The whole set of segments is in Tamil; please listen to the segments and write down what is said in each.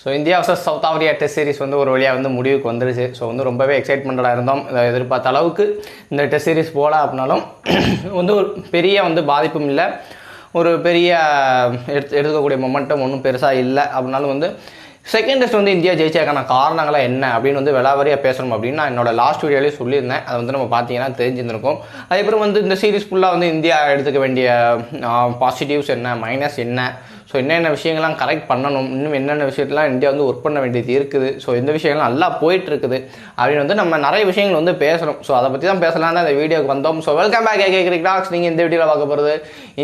So India versus South Africa test series வந்து ஒரு வழியாக வந்து முடிவுக்கு வந்துருச்சு. ஸோ வந்து ரொம்பவே எக்ஸைட்மெண்ட்டாக இருந்தோம். எதிர்பார்த்த அளவுக்கு இந்த டெஸ்ட் சீரிஸ் போகல அப்படின்னாலும் வந்து ஒரு பெரிய வந்து பாதிப்பும் இல்லை, ஒரு பெரிய எடுக்கக்கூடிய மொமெண்டம் ஒன்றும் பெருசாக இல்லை. அப்படின்னாலும் வந்து செகண்ட் டெஸ்ட் வந்து இந்தியா ஜெயிச்சதுக்கான காரணங்களை என்ன அப்படின்னு வந்து விளாவரியாக பேசணும் அப்படின்னு நான் என்னோட லாஸ்ட் வீடியோலேயே சொல்லியிருந்தேன். அதை வந்து நம்ம பார்த்தீங்கன்னா தெரிஞ்சிருந்திருக்கும். அதுக்கப்புறம் வந்து இந்த சீரிஸ் ஃபுல்லாக வந்து இந்தியா எடுத்துக்க வேண்டிய பாசிட்டிவ்ஸ் என்ன, மைனஸ் என்ன, ஸோ என்னென்ன விஷயங்கள்லாம் கரெக்ட் பண்ணணும், இன்னும் என்னென்ன விஷயத்தெலாம் இந்தியா வந்து ஒர்க் பண்ண வேண்டியது இருக்குது, ஸோ இந்த விஷயங்கள்லாம் நல்லா போயிட்டுருக்குது அப்படின்னு வந்து நம்ம நிறைய விஷயங்கள் வந்து பேசணும். ஸோ அதை பற்றி தான் பேசலான்னு அந்த வீடியோக்கு வந்தோம். So welcome back cricket. நீங்கள் இந்த வீடியோவில் பார்க்க போகிறது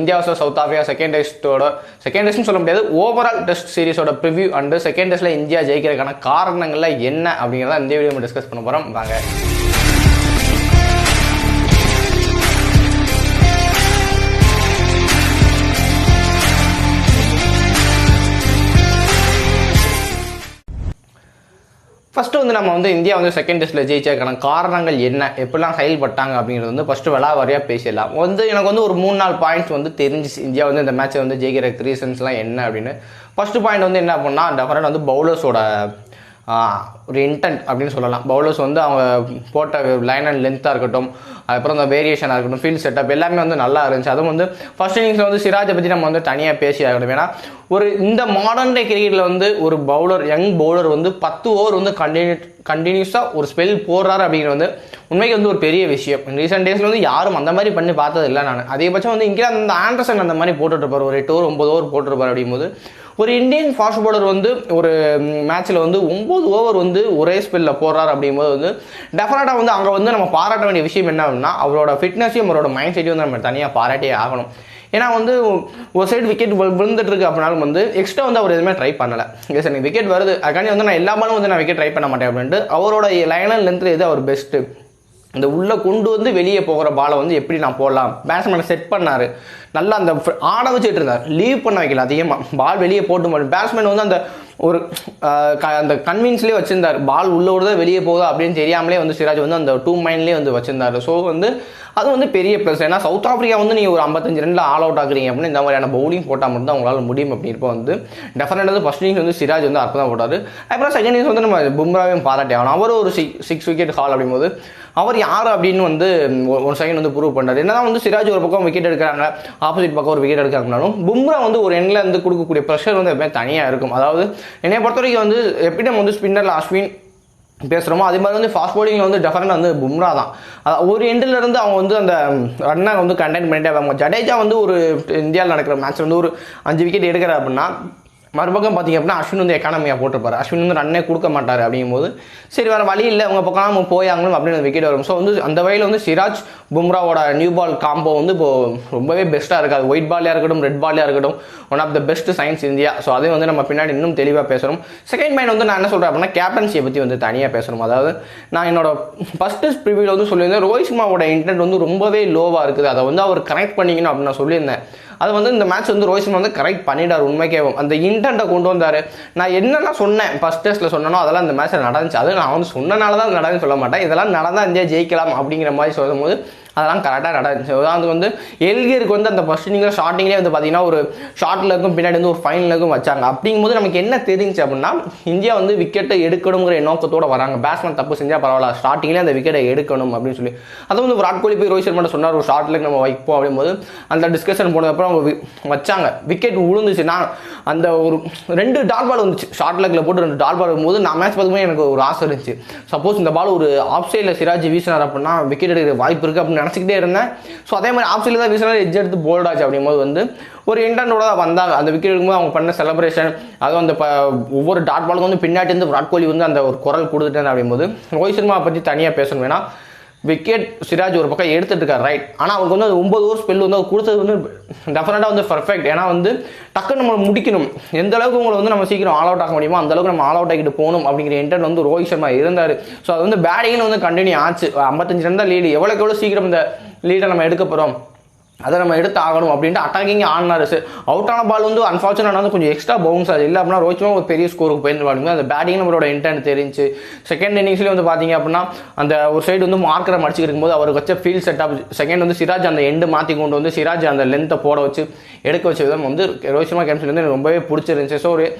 India versus South Africa second டெஸ்ட்னு சொல்ல முடியாது, ஓவரால் டெஸ்ட் சீரிஸோட ப்ரிவ்யூ அண்டு செகண்ட் டெஸ்ட்டில் இந்தியா ஜெயிக்கிறதுக்கான காரணங்கள்ல என்ன அப்படிங்கிறத இந்த வீடியோ நம்ம டிஸ்கஸ் பண்ண போகிறோம். வாங்க. ஃபஸ்ட்டு வந்து நம்ம வந்து இந்தியா வந்து செகண்ட் டெஸ்ட்டில் ஜெயிச்சதுக்கான காரணங்கள் என்ன, எப்படிலாம் செயல்பட்டாங்க அப்படிங்கிறது வந்து ஃபஸ்ட்டு விளாவரியாக பேசிடலாம். வந்து எனக்கு வந்து ஒரு 3-4 பாயிண்ட்ஸ் வந்து தெரிஞ்சிச்சு இந்தியா வந்து இந்த மேட்ச்சை வந்து ஜெயிக்கிறதுக்கு ரீசன்ஸ்லாம் என்ன அப்படின்னு. ஃபஸ்ட்டு பாயிண்ட் வந்து என்ன அப்படின்னா, டெஃபரெண்ட் வந்து பவுலர்ஸோட ஒரு இன்டென்ட் அப்படின்னு சொல்லலாம். பவுலர்ஸ் வந்து அவங்க போட்ட லைன் அண்ட் லென்த்தாக இருக்கட்டும், அதுக்கப்புறம் அந்த வேரியேஷனாக இருக்கட்டும், ஃபீல்ட் செட்டப் எல்லாமே வந்து நல்லா இருந்துச்சு. அதுவும் வந்து ஃபர்ஸ்ட் இன்னிங்ஸில் வந்து சிராஜை பற்றி நம்ம வந்து தனியாக பேசி ஆகணும். ஏன்னா ஒரு இந்த மாடர்ன் டே கிரிக்கெட்டில் வந்து ஒரு பவுலர், யங் பவுலர் வந்து 10 ஓவர் வந்து கண்டினியூஸாக ஒரு ஸ்பெல் போடுறாரு அப்படிங்கிறது வந்து உண்மைக்கு வந்து ஒரு பெரிய விஷயம். ரீசெண்ட் டேஸில் வந்து யாரும் அந்த மாதிரி பண்ணி பார்த்தது இல்லை. நான் அதிகபட்சம் வந்து இங்கே அந்த ஆண்டர்சன் அந்த மாதிரி போட்டுருப்பார், ஒரு 8 ஓவர் 9 ஓவர் போட்டிருப்பார். அப்படிங்கும்போது ஒரு இந்தியன் ஃபாஸ்ட் பவுலர் வந்து ஒரு மேட்ச்சில் வந்து 9 ஓவர் வந்து ஒரே ஸ்பெல்லில் போடுறாரு. அப்படிங்கும்போது வந்து டெஃபினட்டாக வந்து அங்கே வந்து நம்ம பாராட்ட வேண்டிய விஷயம் என்ன அப்படின்னா, அவரோட ஃபிட்னஸையும் அவரோட மைண்ட் செட்டையும் வந்து நம்ம தனியாக பாராட்டியே ஆகணும். ஏன்னா வந்து ஒரு சைடு விக்கெட் விழுந்துட்டு இருக்கு அப்படின்னாலும் வந்து எக்ஸ்ட்ரா வந்து அவர் எதுவுமே ட்ரை பண்ணலை. இல்லை சார், எனக்கு விக்கெட் வருது, அதுக்காண்டி வந்து நான் எல்லா பாலும் வந்து நான் விக்கெட் ட்ரை பண்ண மாட்டேன் அப்படின்ட்டு அவரோட லைன் அண்ட் லென்த்தில் எது அவர் பெஸ்ட்டு, இந்த உள்ளே கொண்டு வந்து வெளியே போகிற பாலை வந்து எப்படி நான் போடலாம், பேட்ஸ்மேனை செட் பண்ணார், நல்லா அந்த ஆட வச்சுட்டு இருந்தார், லீவ் பண்ண வைக்கல, அதிகமாக பால் வெளியே போட்டு பேட்ஸ்மேன் வந்து அந்த ஒரு அந்த கன்வின்ஸ்லேயே வச்சிருந்தார், பால் உள்ள விடுதா வெளியே போகுதா அப்படின்னு தெரியாமலே வந்து சிராஜ் வந்து அந்த 2 மைண்ட்லேயே வந்து வச்சிருந்தார். ஸோ வந்து அது வந்து பெரிய ப்ளஸ். ஏன்னா சவுத் ஆஃப்ரிக்கா வந்து நீங்கள் ஒரு 55 ரனில் ஆல் அவுட் ஆகுறீங்க அப்படின்னு இந்த மாதிரியான பவுலிங் போட்டால் மட்டும் தான் உங்களால் முடியும். அப்படின்றப்போ வந்து டெஃபினட்டாக வந்து ஃபர்ஸ்ட் இன்னிங்ஸ் வந்து சிராஜ் வந்து அற்புதம் போட்டார். அப்புறம் செகண்ட் இன்னிங்ஸ் வந்து நம்ம பும்ராவையும் பாராட்டி ஆகணும். அவர் ஒரு 6 விக்கெட் ஹால் அப்படிங்கும்போது அவர் யார் அப்படின்னு வந்து ஒரு செகண்ட் வந்து ப்ரூவ் பண்ணார். என்னதான் வந்து சிராஜ் ஒரு பக்கம் விக்கெட் எடுக்கிறாங்க, ஆப்போசிட் பக்கம் ஒரு விக்கெட் எடுக்கிறாங்கனாலும் பும்ரா வந்து ஒரு எண்ணில் வந்து கொடுக்கக்கூடிய ப்ரெஷர் வந்து எப்பவுமே தனியாக இருக்கும். அதாவது என்னை பொறுத்த வரைக்கும் வந்து எப்படி நம்ம வந்து ஸ்பின்னரில் அஸ்வின் பேசுகிறோமோ அதே மாதிரி வந்து ஃபாஸ்ட் பவுலிங்கில் வந்து டெஃபினட்டாக வந்து பும்ரா தான். ஒரு எண்டிலேருந்து அவங்க வந்து அந்த ரன்னை வந்து கண்டெயின் பண்ணிட்டே அவங்க. ஜடேஜா வந்து ஒரு இந்தியாவில் நடக்கிற மேட்ச் வந்து ஒரு 5 விக்கெட் எடுக்கிறார் அப்படின்னா, மறுபக்கம் பார்த்தீங்க அப்படின்னா அஸ்வின் வந்து எக்கானமியாக போட்டிருப்பார். அஸ்வின் வந்து ரன்னே கொடுக்க மாட்டார். அப்படிங்கும்போது சரி வேறு வழி இல்லை, அவங்க பக்கம் நம்ம போயாங்கணும் அப்படின்னு விக்கெட் வரும். ஸோ வந்து அந்த வகையில் வந்து சிராஜ் பும்ராவோட நியூ பால் காம்போ வந்து இப்போது ரொம்பவே பெஸ்ட்டாக இருக்காது. ஒயிட் பால்லையாக இருக்கட்டும், ரெட் பால்லையாக இருக்கட்டும், one of the best signs India. So அதையும் வந்து நம்ம பின்னாடி இன்னும் தெளிவாக பேசணும். செகண்ட் மைண்ட் வந்து நான் என்ன சொல்கிறேன் அப்படின்னா, கேப்டன்சியை பற்றி வந்து தனியாக பேசணும். அதாவது நான் என்னோட ஃபஸ்ட்டு ப்ரிவியூவில் வந்து சொல்லியிருந்தேன், ரோஹித் சர்மாவோட இன்டென்ட் வந்து ரொம்பவே லோவாக இருக்குது, அதை வந்து அவர் கரெக்ட் பண்ணிக்கணும் அப்படின்னு நான் சொல்லியிருந்தேன். அது வந்து இந்த மேட்ச் வந்து ரோஹித் சர்மா வந்து கரெக்ட் பண்ணிட்டார். உண்மைக்கே அந்த இன்டென்ட்டை கொண்டு வந்தார். நான் என்னெல்லாம் சொன்னேன் ஃபஸ்ட் டெஸ்ட்டில் சொன்னனோ அதெல்லாம் இந்த மேட்ச்சில் நடந்துச்சு. அது நான் வந்து சொன்னனால தான் நடந்துன்னு சொல்ல மாட்டேன், இதெல்லாம் நடந்தால் இந்தியா ஜெயிக்கலாம் அப்படிங்கிற மாதிரி சொல்லும்போது அதெல்லாம் கரெக்டாக நடந்துச்சு. அதாவது வந்து எல்கியருக்கு வந்து அந்த ஃபர்ஸ்ட் இன்னிங்ஸில் ஸ்டார்டிங்லேயே வந்து பார்த்தீங்கன்னா ஒரு ஷார்ட்டில் இருக்கும், பின்னாடி வந்து ஒரு ஃபைனலுக்கும் வச்சாங்க. அப்படிங்கும்போது நமக்கு என்ன தெரிஞ்சு அப்படின்னா, இந்தியா வந்து விக்கெட்டை எடுக்கணுங்கிற நோக்கத்தோடு வராங்க. பேட்ஸ்மேன் தப்பு செஞ்சால் பரவாயில்ல, ஸ்டார்டிங்லேயே அந்த விக்கெட்டை எடுக்கணும் அப்படின்னு சொல்லி அதை வந்து விராட் கோலி போய் ரோஹித் சர்மா சொன்னார், ஒரு ஷார்ட்டில் நம்ம வைப்போம் அப்படிங்கும்போது அந்த டிஸ்கஷன் போனதுக்கப்புறம் அவங்க வச்சாங்க. விக்கெட் விழுந்துச்சு. நான் அந்த ஒரு 2 டாட் பால் வந்துச்சு, ஷார்ட் லெக்கில் போட்டு 2 டாட் பால் வரும்போது நான் மேட்ச் பார்க்கும்போது எனக்கு ஒரு ஆசை இருந்துச்சு, சப்போஸ் இந்த பால் ஒரு ஆஃப் சைடில் சிராஜ் வீசினார் அப்படின்னா விக்கெட் எடுக்கிற வாய்ப்பு இருக்குது அப்படின்னு நினச்சிக்கிட்டே இருந்தேன். ஸோ அதே மாதிரி ஆஃப் சைடில் தான் வீசினார், எட்ஜ் எடுத்து போல்ட் ஆச்சு. அப்படிங்கும்போது வந்து ஒரு இன்டென்ட்டோட தான் வந்தாங்க. அந்த விக்கெட் எடுக்கும்போது அவங்க பண்ண செலிப்ரேஷன், அதுவும் அந்த ஒவ்வொரு டாட் பாலுக்கும் வந்து பின்னாடி இருந்து விராட் கோலி வந்து அந்த ஒரு குரல் கொடுத்துட்டேன். அப்படிங்கும்போது ரோஹித் சர்மா பற்றி தனியாக பேசணும். வேணா விக்கெட் சிராஜ் ஒரு பக்கம் எடுத்துட்டு இருக்கார், ரைட். ஆனால் அவருக்கு வந்து 9 ஓவர் ஸ்பெல் வந்து கொடுத்தது வந்து டெஃபினட்டாக வந்து பர்ஃபெக்ட். ஏன்னா வந்து டக்குன்னு நம்ம முடிக்கணும், எந்த அளவுக்கு உங்களை வந்து நம்ம சீக்கிரம் ஆல் அவுட் ஆக முடியுமோ அந்த அளவுக்கு நம்ம ஆல் அவுட் ஆகிட்டு போகணும் அப்படிங்கிற இன்டென்ட் வந்து ரோஹித் சர்மா இருந்தார். ஸோ அது வந்து பேட்டிங்னு வந்து கண்டினியூ ஆச்சு. 55 ரன் தான் லீடு, எவ்வளோக்கு எவ்வளோ சீக்கிரம் இந்த லீடை நம்ம எடுக்க போகிறோம் அதை நம்ம எடுத்து ஆகணும் அப்படின்ட்டு அட்டாக்கிங் ஆனார். அவுட் ஆன பால் வந்து அன்ஃபார்ச்சுனேட் வந்து கொஞ்சம் எக்ஸ்ட்ரா பவுன்ஸ் ஆகுது. இல்லை அப்படின்னா ரோஹித் சர்மா ஒரு பெரிய ஸ்கோருக்கு போயிருந்துருவாங்க. அந்த பேட்டிங் நம்மளோட இன்டென்ட் தெரிஞ்சு செகண்ட் இன்னிங்ஸ்லேயே வந்து பார்த்தீங்க அப்படின்னா அந்த ஒரு சைடு வந்து மார்க்கரை மடிச்சு இருக்கும்போது அவருக்கு வச்ச ஃபீல்ட் செட்டப், செகண்ட் வந்து சிராஜ் அந்த எண்டு மாற்றி கொண்டு வந்து சிராஜ் அந்த லென்த்தை போட வச்சு எடுக்க வச்ச விதம் வந்து ரோஹித் சர்மா கேப்டன் வந்து எனக்கு ரொம்பவே பிடிச்சிருந்துச்சு. ஸோ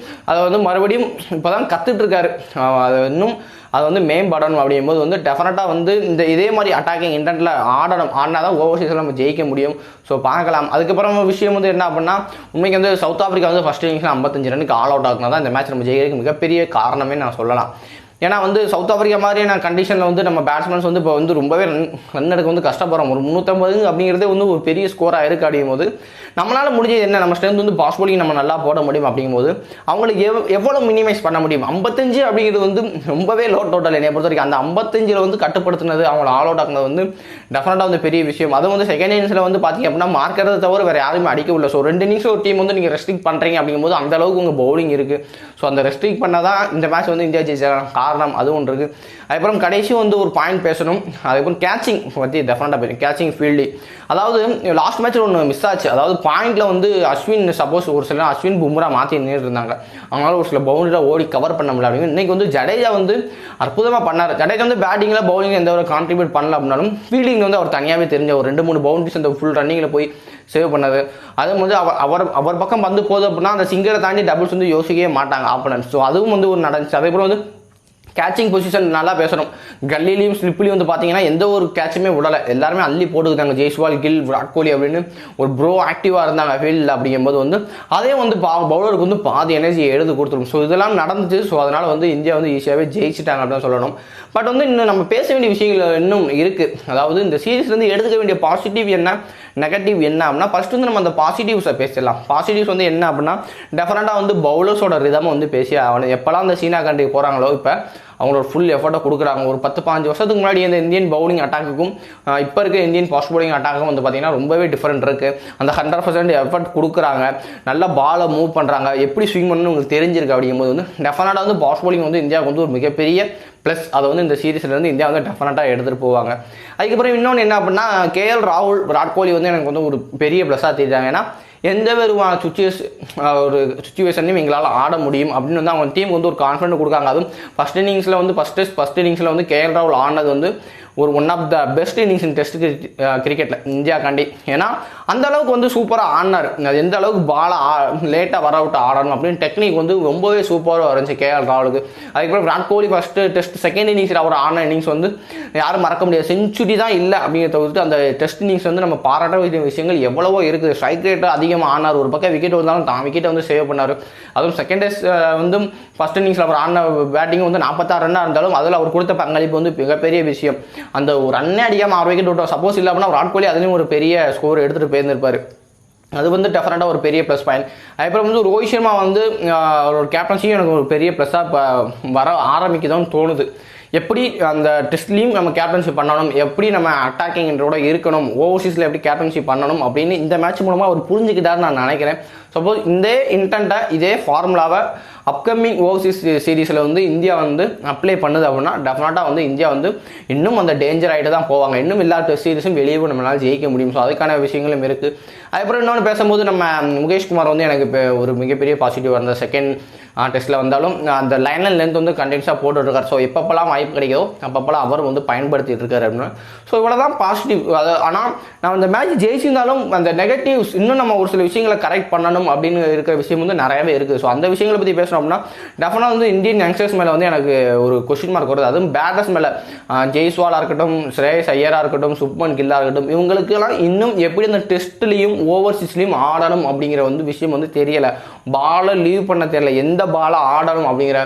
அதை வந்து மறுபடியும் இப்போ தான் கற்றுட்டு இருக்காரு. அது இன்னும் அதை வந்து மேம்படணும் அப்படிங்கும்போது வந்து டெஃபினட்டாக வந்து இதே மாதிரி அட்டாக்கிங் இன்டென்ட்டில் ஆடினா தான் ஓவர்சீஸில் நம்ம ஜெயிக்க முடியும். ஸோ பார்க்கலாம். அதுக்கப்புறம் விஷயம் வந்து என்ன அப்படின்னா, உண்மைக்கு வந்து சவுத் ஆஃப்ரிக்கா வந்து ஃபர்ஸ்ட் இன்னிங்ஸில் 55 ரனுக்கு ஆல் அவுட் ஆகுனா தான் இந்த மேட்ச் நம்ம ஜெயிக்கிறதுக்கு மிகப்பெரிய காரணமே நான் சொல்லலாம். ஏன்னா வந்து சவுத் ஆஃப்ரிக்கா மாதிரியான கண்டிஷனில் வந்து நம்ம பேட்ஸ்மேன்ஸ் வந்து இப்போ வந்து ரொம்பவே ரன் எடுக்க வந்து கஷ்டப்படுறோம். ஒரு 350 அப்படிங்கிறதே வந்து ஒரு பெரிய ஸ்கோராக இருக்குது. அப்படிங்கும்போது நம்மளால் முடிஞ்சது என்ன, நம்ம ஸ்ட்ரென்த் வந்து பாஸ் போலிங் நம்ம நல்லா போட முடியும். அப்படிங்கும்போது அவங்களுக்கு எவ்வளோ மினிமைஸ் பண்ண முடியும். 55 அப்படிங்கிறது வந்து ரொம்பவே லோ டோட்டல் என்னை பொறுத்த வரைக்கும். அந்த 55 வந்து கட்டுப்படுத்தினது, அவங்கள ஆல் அவுட் ஆக்குனது வந்து டெஃபினட்டாக வந்து பெரிய விஷயம். அதுவும் வந்து செகண்ட் இன்னிங்ஸில் வந்து பார்த்தீங்க அப்படின்னா மார்க்கிறத தவிர வேறு யாருமே அடிக்க இல்லை. ஸோ 2 இன்னிங்ஸ் ஒரு டீம் வந்து நீங்கள் ரெஸ்ட்ரிக்ட் பண்ணுறீங்க அப்படிங்கும்போது அந்த அளவுக்கு உங்கள் பவுலிங் இருக்குது. ஸோ அந்த ரெஸ்ட்ரிக்ட் பண்ணால் தான் இந்த மேட்ச் வந்து இந்தியா ஜெயிச்சாங்க காரணம் அது ஒன்று இருக்குது. அதுக்கப்புறம் கடைசி வந்து ஒரு பாயிண்ட் பேசணும். அதுக்கப்புறம் கேச்சிங் பற்றி டெஃபினட்டாக பேசும். கேச்சிங் ஃபீல்டிங், அதாவது லாஸ்ட் மேட்ச்சில் ஒன்று மிஸ் ஆச்சு. அதாவது பாயிண்டில் வந்து அஸ்வின் சப்போஸ் ஒரு சில அஸ்வின் பும்ரா மாற்றி நின்றுட்டு இருந்தாங்க. அவங்களால ஒரு சில பவுண்டரியில் ஓடி கவர் பண்ண முடியல. அப்படின்னு இன்றைக்கி வந்து ஜடேஜா வந்து அற்புதமாக பண்ணார். ஜடேஜா வந்து பேட்டிங்கில் பவுலிங்கில் எந்த ஒரு கான்ட்ரிபியூட் பண்ணல அப்படின்னாலும் ஃபீல்டிங் வந்து அவர் தனியாகவே தெரிஞ்ச ஒரு 2-3 பவுண்டரிஸ் அந்த ஃபுல் ரன்னிங்கில் போய் சேவ் பண்ணது. அதுவும் வந்து அவர் பக்கம் வந்து போகுது அப்படின்னா அந்த சிங்கரை தாண்டி டபுள்ஸ் வந்து யோசிக்கவே மாட்டாங்க ஆப்பனன்ஸ். ஸோ அதுவும் வந்து ஒரு நடந்துச்சு. அதேபோல் வந்து கேச்சிங் பொசிஷன் நல்லா பேசணும். கல்லிலையும் ஸ்லிப்லையும் வந்து பார்த்தீங்கன்னா எந்த ஒரு கேட்சுமே விடலை. எல்லாருமே அள்ளி போட்டுக்கிட்டாங்க. ஜெய்ஸ்வால், கில், விராட் கோலி அப்படின்னு ஒரு ப்ரோ ஆக்டிவாக இருந்தாங்க ஃபீல்டில். அப்படிங்கும்போது வந்து அதே வந்து பவுலருக்கு வந்து பாதி எனர்ஜியை எடுத்து கொடுத்துரும். ஸோ இதெல்லாம் நடந்துச்சு. ஸோ அதனால் வந்து இந்தியா வந்து ஈஸியாகவே ஜெயிச்சிட்டாங்க அப்படின்னு சொல்லணும். பட் வந்து இன்னும் நம்ம பேச வேண்டிய விஷயங்கள் இன்னும் இருக்குது. அதாவது இந்த சீரீஸ்லேருந்து எடுத்துக்க வேண்டிய பாசிட்டிவ் என்ன, நெகட்டிவ் என்ன அப்படின்னா, ஃபர்ஸ்ட் வந்து நம்ம அந்த பாசிட்டிவ்ஸை பேசிடலாம். பாசிட்டிவ்ஸ் வந்து என்ன அப்படின்னா, டெஃபினட்டாக வந்து பவுலர்ஸோட ரிதமை வந்து பேசி ஆகணும். எப்போல்லாம் அந்த சீனா கண்ட்ரிக்கு போகிறாங்களோ இப்போ அவங்களோட ஃபுல் எஃபர்ட்டை கொடுக்குறாங்க. ஒரு 10-15 வருஷத்துக்கு முன்னாடி இந்த இந்தியன் பவுலிங் அட்டாக்குக்கும் இப்போ இருக்க இந்தியன் ஃபாஸ்ட் பவுலிங் அட்டாக்கும் வந்து பார்த்தீங்கன்னா ரொம்பவே டிஃப்ரெண்ட் இருக்குது. அந்த 100% எஃபர்ட் கொடுக்குறாங்க, நல்லா பாலை மூவ் பண்ணுறாங்க, எப்படி ஸ்விங் பண்ணணும்னு உங்களுக்கு தெரிஞ்சிருக்கு. அப்படிங்கும்போது வந்து டெஃபினட்டாக வந்து ஃபாஸ்ட் பவுலிங் வந்து இந்தியாவுக்கு வந்து ஒரு மிகப்பெரிய ப்ளஸ். அதை வந்து இந்த சீரீஸ்லேருந்து இந்தியா வந்து டெஃபினட்டாக எடுத்துகிட்டு போவாங்க. அதுக்கப்புறம் இன்னொன்று என்ன அப்படின்னா, கேஎல் ராகுல், விராட் கோலி வந்து எனக்கு வந்து ஒரு பெரிய ப்ளஸ்ஸாக தெரிஞ்சாங்க. ஏன்னா எந்த விதமான ஒரு சுச்சுவேஷன்லையும் எங்களால் ஆட முடியும் அப்படின்னு வந்து அவங்க டீமுக்கு வந்து ஒரு கான்ஃபிடென்ட் கொடுக்காங்க. அதுவும் ஃபஸ்ட் இன்னிங்ஸில் வந்து ஃபஸ்ட் இன்னிங்ஸில் வந்து கேஎல் ராகுல் ஆனது வந்து ஒரு one of the best innings in test கிரிக்கெட்டில் இந்தியாக்காண்டி. ஏன்னா அந்த அளவுக்கு வந்து சூப்பராக ஆடினார். அது எந்த அளவுக்கு பாலை லேட்டாக வர விட்டு ஆடணும் அப்படின்னு டெக்னிக் வந்து ரொம்பவே சூப்பராக இருந்துச்சு கேஎல் ராகுலுக்கு. அதுக்கப்புறம் Virat Kohli first test second இன்னிங்ஸில் அவர் ஆடின இன்னிங்ஸ் வந்து யாரும் மறக்க முடியாது. செஞ்சுரி தான் இல்லை அப்படிங்கிறத தவிர்த்து அந்த டெஸ்ட் இன்னிங்ஸ் வந்து நம்ம பாராட்ட வேண்டிய விஷயங்கள் எவ்வளவோ இருக்குது. ஸ்ட்ரைக் ரேட்டு அதிகமாக ஆனார். ஒரு பக்கம் விக்கெட் வந்தாலும் தான் விக்கெட்டை வந்து சேவ் பண்ணார். அதுவும் செகண்ட் டெஸ்ட் வந்து ஃபஸ்ட் இன்னிங்ஸில் அவர் ஆடின பேட்டிங் வந்து 46 ரன்னாக இருந்தாலும் அதில் அவர் கொடுத்த பங்களிப்பு வந்து மிகப்பெரிய விஷயம். அந்த ஒரு ரன்னே அடிக்காமல் 6 விக்கெட் விட்டோம். சப்போஸ் இல்லை அப்படின்னா விராட் கோலி அதுலேயும் ஒரு பெரிய ஸ்கோர் எடுத்துகிட்டு போயிருந்திருப்பார். அது வந்து டெஃபினட்டாக ஒரு பெரிய ப்ளஸ் பாயிண்ட். அதுக்கப்புறம் வந்து ரோஹித் சர்மா வந்து ஒரு கேப்டன்சியும் எனக்கு ஒரு பெரிய ப்ளஸ்ஸாக இப்போ வர ஆரம்பிக்குதான்னு தோணுது. எப்படி அந்த டெஸ்ட்லேயும் நம்ம கேப்டன்ஷிப் பண்ணணும், எப்படி நம்ம அட்டாக்கிங்கோட இருக்கணும், ஓவர்சீஸில் எப்படி கேப்டன்ஷிப் பண்ணணும் அப்படின்னு இந்த மேட்ச் மூலமாக அவர் புரிஞ்சுக்கிட்டாருன்னு நான் நினைக்கிறேன். சப்போஸ் இந்த இன்டென்ட்டை இதே ஃபார்முலாவை அப்கமிங் ஓவர்சீஸ் சீரீஸில் வந்து இந்தியா வந்து அப்ளை பண்ணுது அப்படின்னா டெஃபினட்டாக வந்து இந்தியா வந்து இன்னும் அந்த டேஞ்சர் ஆகிட்டு தான் போவாங்க. இன்னும் எல்லா டெஸ்ட் சீரீஸும் வெளியே நம்மளால் ஜெயிக்க முடியும். ஸோ அதுக்கான விஷயங்களும் இருக்குது. அதுக்கப்புறம் இன்னொன்று பேசும்போது நம்ம முகேஷ் குமார் வந்து எனக்கு இப்போ ஒரு மிகப்பெரிய பாசிட்டிவ் இருந்த செகண்ட் டெஸ்ட்டில் வந்தாலும் அந்த லைன் அண்ட் லென்த் வந்து கண்டினியூஸாக போட்டுருக்கார். ஸோ எப்பப்பெல்லாம் வாய்ப்பு கிடைக்குதோ அப்பப்பெல்லாம் அவர் வந்து பயன்படுத்திட்டு இருக்காரு அப்படின்னு. ஸோ இவ்வளோ தான் பாசிட்டிவ். அது ஆனால் நான் அந்த மேட்ச் ஜெயிச்சிருந்தாலும் அந்த நெகட்டிவ்ஸ் இன்னும் நம்ம ஒரு சில விஷயங்களை கரெக்ட் பண்ணணும் அப்படின்னு இருக்கிற விஷயம் வந்து நிறையவே இருக்குது. ஸோ அந்த விஷயங்களை பற்றி பேசணும் அப்படின்னா டெஃபினட்டாக வந்து இந்தியன் யங்ஸ்டர்ஸ் மேலே வந்து எனக்கு ஒரு கொஸ்டின் மார்க் வருது. அதுவும் பேட்டர்ஸ் மேலே ஜெய்ஸ்வாலாக இருக்கட்டும், ஸ்ரேயஸ் ஐயராக இருக்கட்டும், சுப்மன் கில்லாக இருக்கட்டும், இவங்களுக்கெல்லாம் இன்னும் எப்படி அந்த டெஸ்ட்லேயும் ஓவர்சீஸ்லையும் ஆடணும் அப்படிங்கிற வந்து விஷயம் வந்து தெரியலை. பாலை லீவ் பண்ண தெரியல, எந்த பாலை ஆடணும் அப்படிங்கிற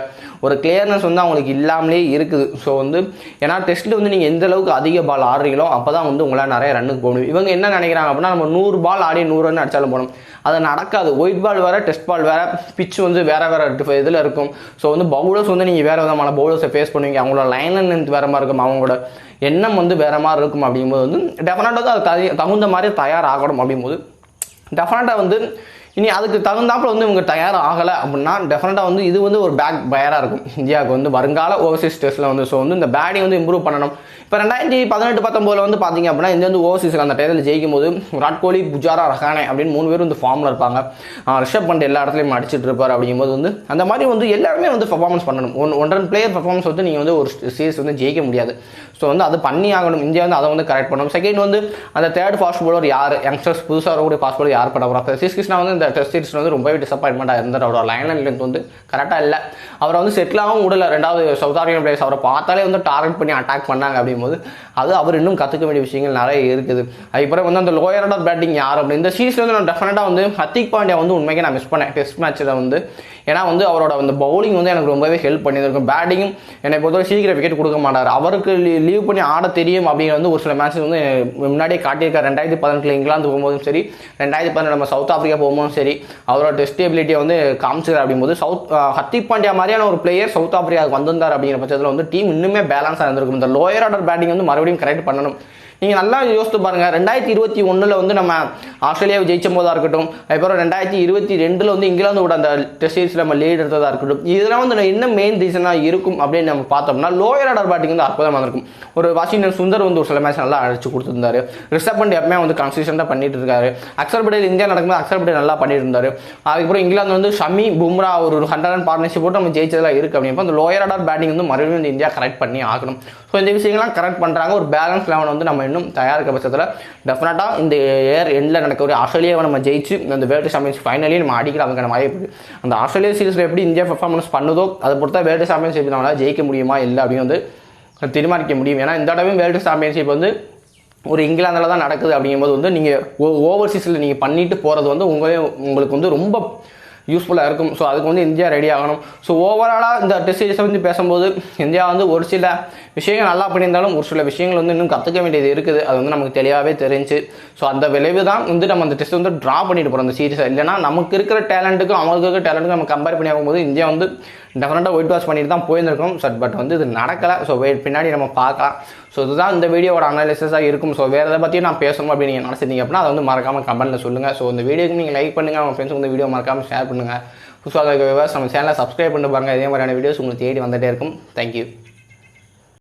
ஒரு கிளியர்னஸ் வந்து அவங்களுக்கு இல்லாமலே இருக்குது. ஸோ வந்து ஏன்னா டெஸ்ட்டில் வந்து நீங்கள் எந்த அளவுக்கு அதிக பால் ஆடுறீங்களோ அப்போ தான் வந்து உங்களால் நிறைய ரன்னுக்கு போக முடியும். இவங்க என்ன நினைக்கிறாங்க அப்படின்னா நம்ம 100 பால் ஆடி 100 ரன் அடித்தாலும் போகணும். அது நடக்காது. ஒயிட் பால் வேறு, டெஸ்ட் பால் வேறு, பிச் வந்து வேறு வேறு இதில் இருக்கும். ஸோ வந்து பவுலர்ஸ் வந்து நீங்கள் வேறு விதமான பவுலர்ஸை ஃபேஸ் பண்ணுவீங்க. அவங்களோட லைன் அண்ட் லென்த் வேறு மாதிரி இருக்கும், அவங்களோட எண்ணம் வந்து வேறு மாதிரி இருக்கும். அப்படிங்கும்போது வந்து டெஃபினட்டாக அது தகுந்த மாதிரி தயாராகணும். அப்படிங்கும்போது டெஃபினட்டாக வந்து இனி அதுக்கு தகுந்தாப்புல வந்து இவங்க தயார் ஆகலை அப்படின்னா டெஃபினட்டாக வந்து இது வந்து ஒரு பேக் பயராக இருக்கும் இந்தியாவுக்கு வந்து வருங்கால ஓவர்சீஸ் டெஸ்ட்டில் வந்து. ஸோ வந்து இந்த பேட்டிங் வந்து இம்ப்ரூவ் பண்ணணும். இப்போ 2018-19 வந்து பார்த்தீங்க அப்படின்னா இந்த வந்து ஓவர்சீஸில் அந்த டைத்தில் ஜெயிக்கும் போது விராட் கோலி, புஜாரா, ரஹானே அப்படின்னு 3 பேர் வந்து ஃபார்மில் இருப்பாங்க. ரிஷப் பண்ட் எல்லா இடத்துலையும் அடிச்சிட்டு இருப்பார். அப்படிங்கும்போது வந்து அந்த மாதிரி வந்து எல்லாருமே வந்து பர்ஃபார்மன்ஸ் பண்ணணும். ஒன்றரை பிளேயர் பர்ஃபார்மன்ஸ் வந்து நீங்கள் வந்து ஒரு சீரிஸ் வந்து ஜெயிக்க முடியாது. ஸோ வந்து அது பண்ணி ஆகணும். இந்தியா வந்து அதை வந்து கரெக்ட் பண்ணணும். செகண்ட் வந்து அந்த தேர்ட் ஃபாஸ்ட் பவுலர் யார், யங்ஸ்டர்ஸ் புதுசாக வரக்கூடிய ஃபாஸ்ட் பவுலர் யார் பண்ண போகிறாங்க. சதீஷ் கிருஷ்ணா வந்து இந்த டெஸ்ட் சீரிஸ் வந்து ரொம்பவே டிசப்பாயின்மெண்ட்டாக இருந்தார். அவரோட லைன் அண்ட் லென்த் வந்து கரெக்டாக இல்லை. அவரை வந்து செட்டிலாகவும் விடல. ரெண்டாவது சவுத் ஆஃப்ரிக்கன் பிளேயர்ஸ் அவரை பார்த்தாலே வந்து டார்கெட் பண்ணி அட்டாக் பண்ணாங்க. அப்படிங்கும்போது அது அவர் இன்னும் கற்றுக்க வேண்டிய விஷயங்கள் நிறைய இருக்குது. அதுக்கப்புறம் வந்து அந்த லோயர் ஆர்டர் பேட்டிங் யார் அப்படின்னு இந்த சீரிஸில் வந்து நான் டெஃபினட்டாக வந்து ஹர்திக் பாண்டியா வந்து உண்மைக்கு நான் மிஸ் பண்ணேன் டெஸ்ட் மேட்ச்சில் வந்து. ஏன்னா வந்து அவரோட அந்த பவுலிங் வந்து எனக்கு ரொம்பவே ஹெல்ப் பண்ணியிருக்கும். பேட்டிங்கும் என்னை பொறுத்தவரை சீக்கிரம் விக்கெட் கொடுக்க மாட்டார். அவருக்கு லீவ் பண்ணி ஆட தெரியும் அப்படிங்கிற வந்து ஒரு சில மேட்ச் வந்து முன்னாடியே காட்டியிருக்காரு. 2018 இங்கிலாந்து போகும்போதும் சரி, 2017 நம்ம சவுத் ஆஃப்ரிக்கா போகும்போதும் சரி, அவரோட டெஸ்ட் எபிலிட்டியை வந்து காமிச்சிருக்காரு. அப்படிங்கும்போது ஹர்திக் பாண்டியா மாதிரியான ஒரு பிளேயர் சவுத் ஆஃப்ரிக்காவுக்கு வந்திருந்தார் அப்படிங்கிற பட்சத்தில் வந்து டீம் இன்னுமே பேலன்ஸாக இருந்திருக்கும். இந்த லோயர் ஆர்டர் பேட்டிங் வந்து மறுபடியும் கரெக்ட் பண்ணணும். நீங்கள் நல்லா யோசித்து பாருங்கள். 2021 வந்து நம்ம ஆஸ்திரேலியாவை ஜெயிச்சும் போதாக இருக்கட்டும், அதுக்கப்புறம் 2022 வந்து இங்கிலாந்தோட அந்த டெஸ்ட் சீரிஸில் நம்ம லீட் எடுத்ததாக இருக்கட்டும், இதெல்லாம் வந்து என்ன மெயின் ரீசனாக இருக்கும் அப்படின்னு நம்ம பார்த்தோம்னா லோயர் ஆர்டர் பேட்டிங் வந்து அற்புதமாக இருக்கும். ஒரு வாஷிங்டன் சுந்தர் வந்து ஒரு சில மேட்ச் நல்லா அடிச்சு கொடுத்துருந்தாரு. ரிஷப் பண்ட் எப்பவுமே வந்து கன்சிஸ்டண்டாக பண்ணிட்டு இருக்காரு. அக்சர் பட்டேல் இந்தியா நடக்கும்போது அக்சர் பட்டேல் நல்லா பண்ணிட்டு இருந்தாரு. அதுக்கப்புறம் இங்கிலாந்து வந்து ஷமி, பும்ரா ஒரு 100 ரன் பார்ட்னர்ஷிப் போட்டு நம்ம ஜெயிச்சதெல்லாம் இருக்குது. அப்படின்னா அந்த லோயர் ஆர்டர் பேட்டிங் வந்து மறுபடியும் வந்து இந்தியா கரெக்ட் பண்ணி ஆகணும். ஸோ இந்த விஷயங்கள்லாம் கரெக்ட் பண்ணுறாங்க. ஒரு பேலன்ஸ் லெவன் வந்து நம்ம இன்னும் தயாரிக்க பட்சத்தில் டெஃபினட்டாக இந்த இயர் எண்டில் நடக்கக்கூடிய ஆஸ்திரேலியாவை நம்ம ஜெயிச்சு இந்த வேர்ல்டு சாம்பியன்ஷிப் ஃபைனலையும் நம்ம அடிக்கிற அதுக்கான வாய்ப்பு. அந்த ஆஸ்திரேலியா சீரிஸில் எப்படி இந்தியா பர்ஃபார்மன்ஸ் பண்ணுதோ அதை பொறுத்தா வேர்ல்டு சாம்பியன்ஷிப் நம்மளால் ஜெயிக்க முடியுமா இல்லை அப்படின்னு வந்து தீர்மானிக்க முடியும். ஏன்னா இந்த தடவையும் வேர்ல்டு சாம்பியன்ஷிப் வந்து ஒரு இங்கிலாந்தில் தான் நடக்குது. அப்படிங்கும்போது வந்து நீங்கள் ஓவர்சீஸில் நீங்கள் பண்ணிட்டு போகிறது வந்து உங்களுக்கு வந்து ரொம்ப யூஸ்ஃபுல்லாக இருக்கும். ஸோ அதுக்கு வந்து இந்தியா ரெடி ஆகணும். ஸோ ஓவராலாக இந்த டெஸ்ட் சீரிஸை வந்து பேசும்போது இந்தியா வந்து ஒரு சில விஷயங்கள் நல்லா பண்ணியிருந்தாலும் ஒரு சில விஷயங்கள் வந்து இன்னும் கற்றுக்க வேண்டியது இருக்குது. அது வந்து நமக்கு தெளிவாகவே தெரிஞ்சு. ஸோ அந்த விளைவு தான் வந்து நம்ம அந்த டெஸ்ட் வந்து ட்ரா பண்ணிட்டு போகிறோம் அந்த சீரிஸை. இல்லைனா நமக்கு இருக்கிற டேலண்ட்டுக்கும் அவங்களுக்கு இருக்கிற டேலண்ட்டுக்கும் நம்ம கம்பேர் பண்ணி ஆகும்போது இந்தியா வந்து டெஃபினட்டாக ஒயிட் வாஷ் பண்ணிட்டு தான் போயிருந்திருக்கோம். பட் வந்து இது நடக்கலை. ஸோ பின்னாடி நம்ம பார்க்கலாம். ஸோ இதுதான் இந்த வீடியோட அனாலிசிஸாக இருக்கும். ஸோ வேறு எதை பற்றியும் நான் பேசணும் அப்படின்னு நீங்கள் நினச்சிருந்தீங்க அப்படின்னா அதை வந்து மறக்காமல் கமெண்ட்டில் சொல்லுங்கள். ஸோ இந்த வீடியோக்கு நீங்கள் லைக் பண்ணுங்கள், உங்கள் ஃப்ரெண்ட்ஸுக்கு இந்த வீடியோ மறக்காமல் ஷேர் பண்ணுங்கள். புதுசாக நம்ம சேனலை சப்ஸ்கிரைப் பண்ணி பாருங்கள். இதே மாதிரியான வீடியோஸ் உங்களுக்கு தேடி வந்துகிட்டே இருக்கும். தேங்க்யூ.